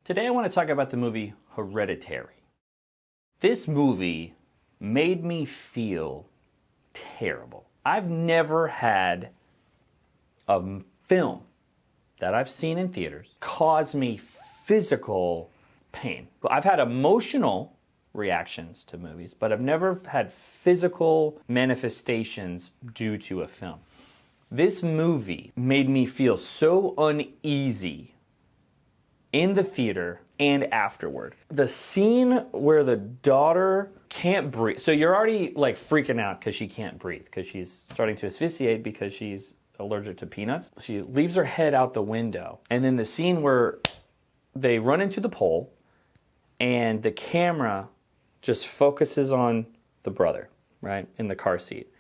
Today I want to talk about the movie Hereditary. This movie made me feel terrible. I've never had a film that I've seen in theaters cause me physical pain. I've had emotional reactions to movies, but I've never had physical manifestations due to a film. This movie made me feel so uneasy in the theater and afterward. The scene where the daughter can't breathe. So you're already like freaking out because she can't breathe because she's starting to asphyxiate because she's allergic to peanuts. She leaves her head out the window. And then the scene where they run into the pole and the camera just focuses on the brother, right, in the car seat.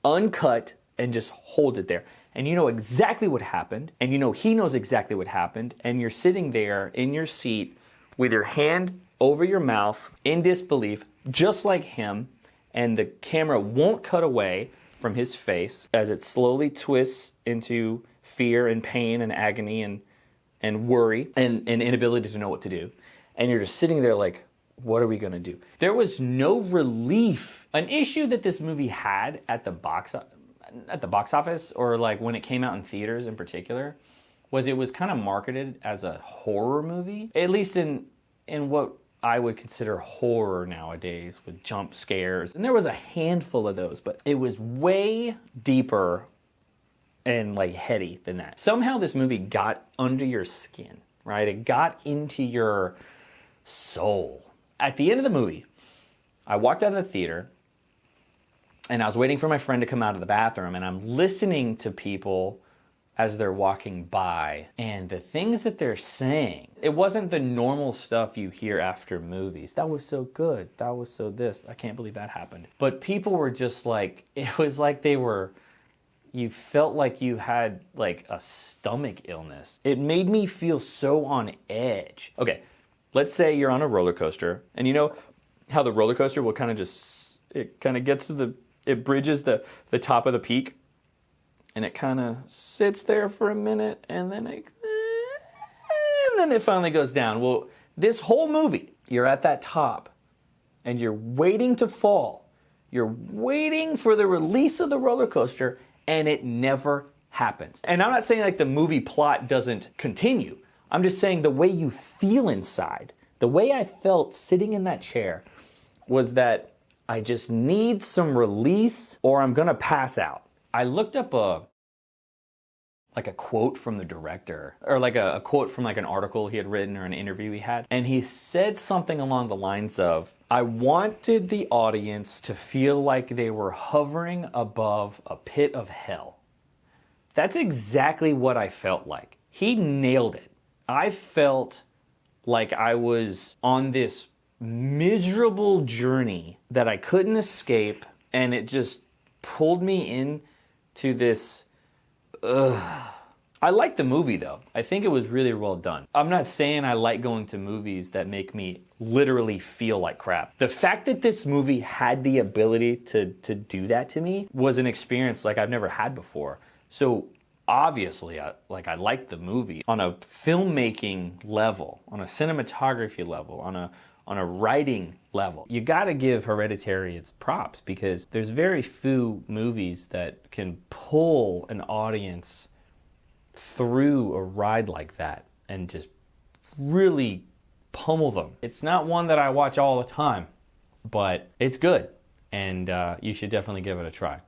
Uncut and just holds it there. And you know exactly what happened, and you know he knows exactly what happened, and you're sitting there in your seat with your hand over your mouth in disbelief, just like him, and the camera won't cut away from his face as it slowly twists into fear and pain and agony and worry and inability to know what to do. And you're just sitting there like, what are we gonna do? There was no relief. An issue that this movie had at the box office, or like when it came out in theaters in particular, was it was kind of marketed as a horror movie, at least in what I would consider horror nowadays, with jump scares. And there was a handful of those, but it was way deeper and like heady than that. Somehow this movie got under your skin, right? It got into your soul. At the end of the movie, I walked out of the theater and I was waiting for my friend to come out of the bathroom, and I'm listening to people as they're walking by, and the things that they're saying, it wasn't the normal stuff you hear after movies. That was so good. That was so this. I can't believe that happened. But people were just like, it was like you felt like you had like a stomach illness. It made me feel so on edge. Okay, let's say you're on a roller coaster, and you know how the roller coaster will kind of just, it kind of gets to it bridges the top of the peak, and it kind of sits there for a minute, and then it finally goes down. Well, this whole movie, you're at that top, and you're waiting to fall. You're waiting for the release of the roller coaster, and it never happens. And I'm not saying like the movie plot doesn't continue. I'm just saying the way you feel inside, the way I felt sitting in that chair was that I just need some release or I'm gonna pass out. I looked up a quote from the director, or like a quote from like an article he had written or an interview he had, and he said something along the lines of, I wanted the audience to feel like they were hovering above a pit of hell. That's exactly what I felt like. He nailed it. I felt like I was on this miserable journey that I couldn't escape, and it just pulled me into this. I liked the movie though. I think it was really well done. I'm not saying I like going to movies that make me literally feel like crap. The fact that this movie had the ability to do that to me was an experience like I've never had before. So obviously, I liked the movie on a filmmaking level, on a cinematography level, on a writing level. You gotta give Hereditary its props, because there's very few movies that can pull an audience through a ride like that and just really pummel them. It's not one that I watch all the time, but it's good, and you should definitely give it a try.